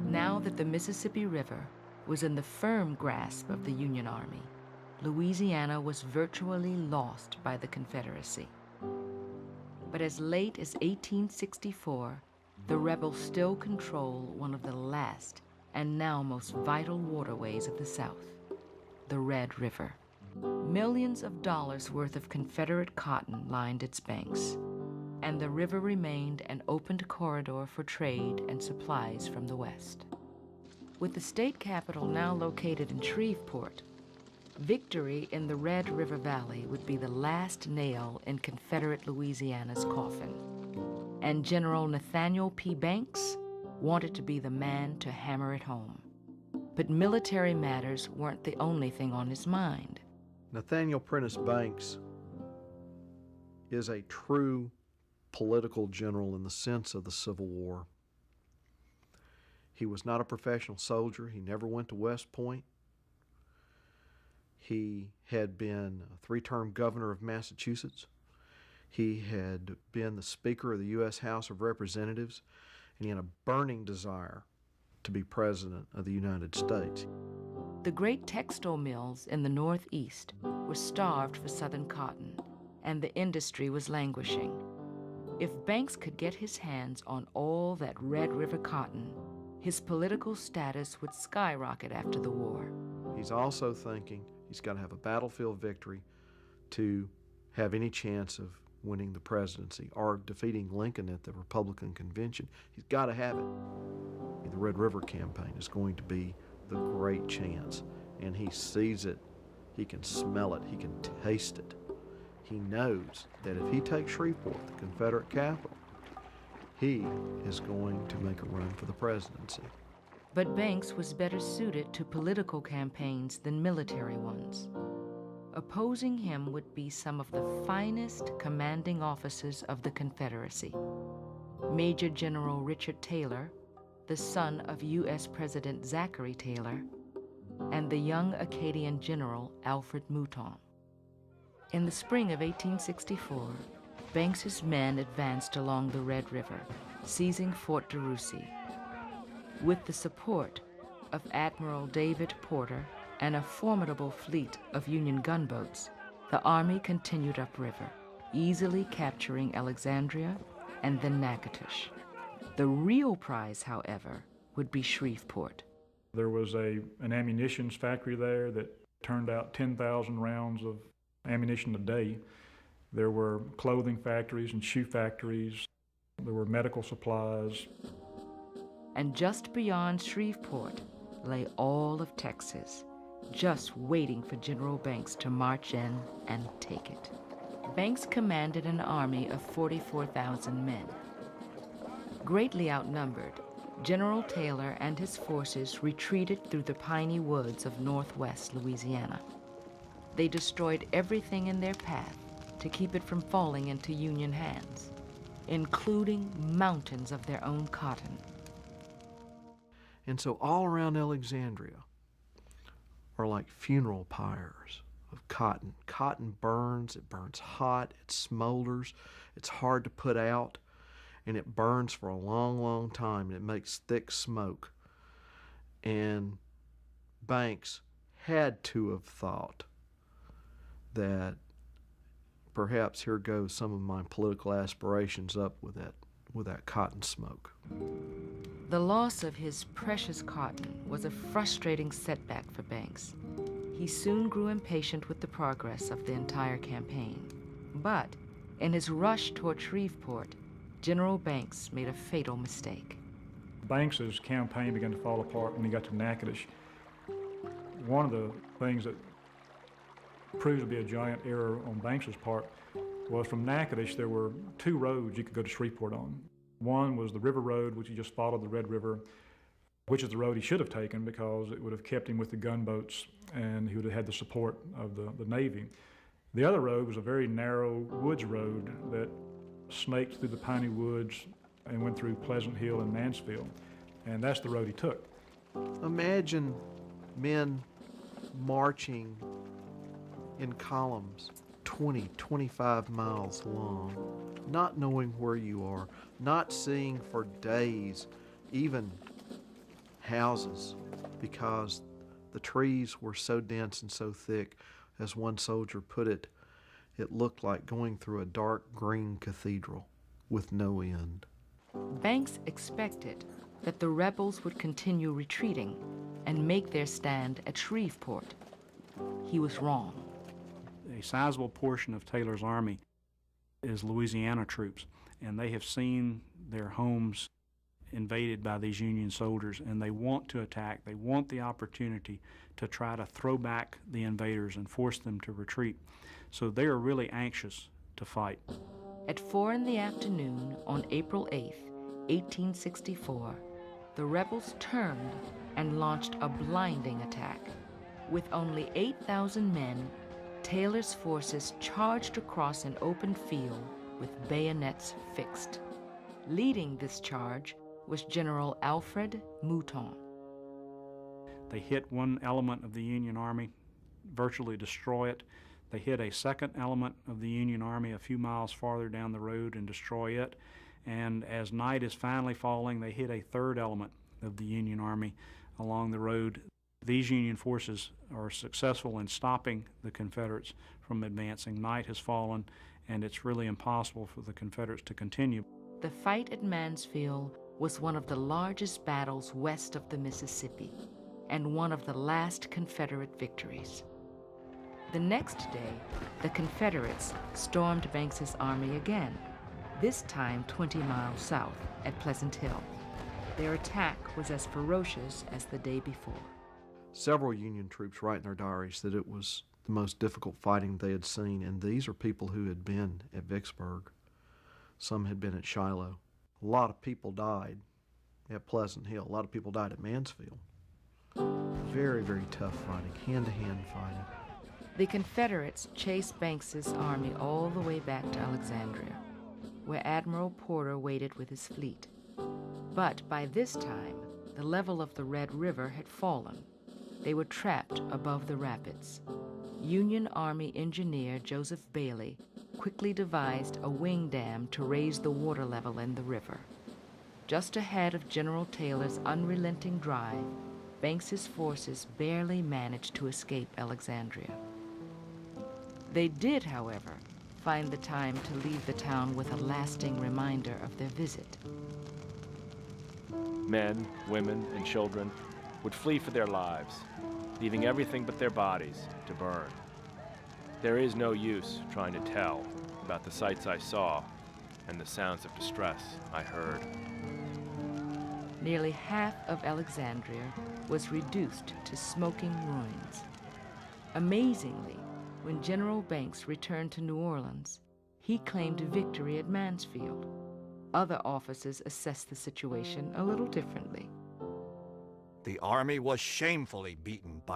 Now that the Mississippi River was in the firm grasp of the Union Army, Louisiana was virtually lost by the Confederacy. But as late as 1864, the rebels still control one of the last and now most vital waterways of the South, the Red River. Millions of dollars worth of Confederate cotton lined its banks, and the river remained an opened corridor for trade and supplies from the West. With the state capital now located in Shreveport, victory in the Red River Valley would be the last nail in Confederate Louisiana's coffin. And General Nathaniel P. Banks wanted to be the man to hammer it home. But military matters weren't the only thing on his mind. Nathaniel Prentice Banks is a true political general in the sense of the Civil War. He was not a professional soldier. He never went to West Point. He had been a three-term governor of Massachusetts. He had been the Speaker of the U.S. House of Representatives, and he had a burning desire to be President of the United States. The great textile mills in the Northeast were starved for Southern cotton, and the industry was languishing. If Banks could get his hands on all that Red River cotton, his political status would skyrocket after the war. He's also thinking he's got to have a battlefield victory to have any chance of winning the presidency or defeating Lincoln at the Republican convention. He's got to have it. The Red River campaign is going to be the great chance, and he sees it, he can smell it, he can taste it. He knows that if he takes Shreveport, the Confederate capital, he is going to make a run for the presidency. But Banks was better suited to political campaigns than military ones. Opposing him would be some of the finest commanding officers of the Confederacy. Major General Richard Taylor, the son of U.S. President Zachary Taylor, and the young Acadian general Alfred Mouton. In the spring of 1864, Banks's men advanced along the Red River, seizing Fort de Russy. With the support of Admiral David Porter and a formidable fleet of Union gunboats, the Army continued upriver, easily capturing Alexandria and then Natchitoches. The real prize, however, would be Shreveport. There was an ammunition factory there that turned out 10,000 rounds of ammunition a day. There were clothing factories and shoe factories. There were medical supplies. And just beyond Shreveport lay all of Texas, just waiting for General Banks to march in and take it. Banks commanded an army of 44,000 men. Greatly outnumbered, General Taylor and his forces retreated through the piney woods of northwest Louisiana. They destroyed everything in their path to keep it from falling into Union hands, including mountains of their own cotton. And so all around Alexandria are like funeral pyres of cotton. Cotton burns, it burns hot, it smolders, it's hard to put out, and it burns for a long, long time, and it makes thick smoke. And Banks had to have thought that perhaps here goes some of my political aspirations up with that cotton smoke. The loss of his precious cotton was a frustrating setback for Banks. He soon grew impatient with the progress of the entire campaign. But in his rush toward Shreveport, General Banks made a fatal mistake. Banks's campaign began to fall apart when he got to Natchitoches. One of the things that proved to be a giant error on Banks's part was from Natchitoches there were two roads you could go to Shreveport on. One was the River Road, which he just followed the Red River, which is the road he should have taken because it would have kept him with the gunboats and he would have had the support of the Navy. The other road was a very narrow woods road that snaked through the piney woods and went through Pleasant Hill and Mansfield, and that's the road he took. Imagine men marching in columns 20, 25 miles long, not knowing where you are, not seeing for days, even houses, because the trees were so dense and so thick. As one soldier put it, it looked like going through a dark green cathedral with no end. Banks expected that the rebels would continue retreating and make their stand at Shreveport. He was wrong. A sizable portion of Taylor's army is Louisiana troops, and they have seen their homes invaded by these Union soldiers, and they want to attack. They want the opportunity to try to throw back the invaders and force them to retreat. So they are really anxious to fight. At 4 in the afternoon on April 8, 1864, the rebels turned and launched a blinding attack. With only 8,000 men, Taylor's forces charged across an open field with bayonets fixed. Leading this charge was General Alfred Mouton. They hit one element of the Union Army, virtually destroy it. They hit a second element of the Union Army a few miles farther down the road and destroy it. And as night is finally falling, they hit a third element of the Union Army along the road. These Union forces are successful in stopping the Confederates from advancing. Night has fallen, and it's really impossible for the Confederates to continue. The fight at Mansfield was one of the largest battles west of the Mississippi and one of the last Confederate victories. The next day, the Confederates stormed Banks's army again, this time 20 miles south at Pleasant Hill. Their attack was as ferocious as the day before. Several Union troops write in their diaries that it was the most difficult fighting they had seen, and these are people who had been at Vicksburg. Some had been at Shiloh. A lot of people died at Pleasant Hill. A lot of people died at Mansfield. Very, very tough fighting, hand-to-hand fighting. The Confederates chased Banks's army all the way back to Alexandria, where Admiral Porter waited with his fleet. But by this time, the level of the Red River had fallen. They were trapped above the rapids. Union Army engineer Joseph Bailey quickly devised a wing dam to raise the water level in the river. Just ahead of General Taylor's unrelenting drive, Banks's forces barely managed to escape Alexandria. They did, however, find the time to leave the town with a lasting reminder of their visit. Men, women, and children would flee for their lives, leaving everything but their bodies to burn. There is no use trying to tell about the sights I saw and the sounds of distress I heard. Nearly half of Alexandria was reduced to smoking ruins. Amazingly, when General Banks returned to New Orleans, he claimed victory at Mansfield. Other officers assessed the situation a little differently. The army was shamefully beaten by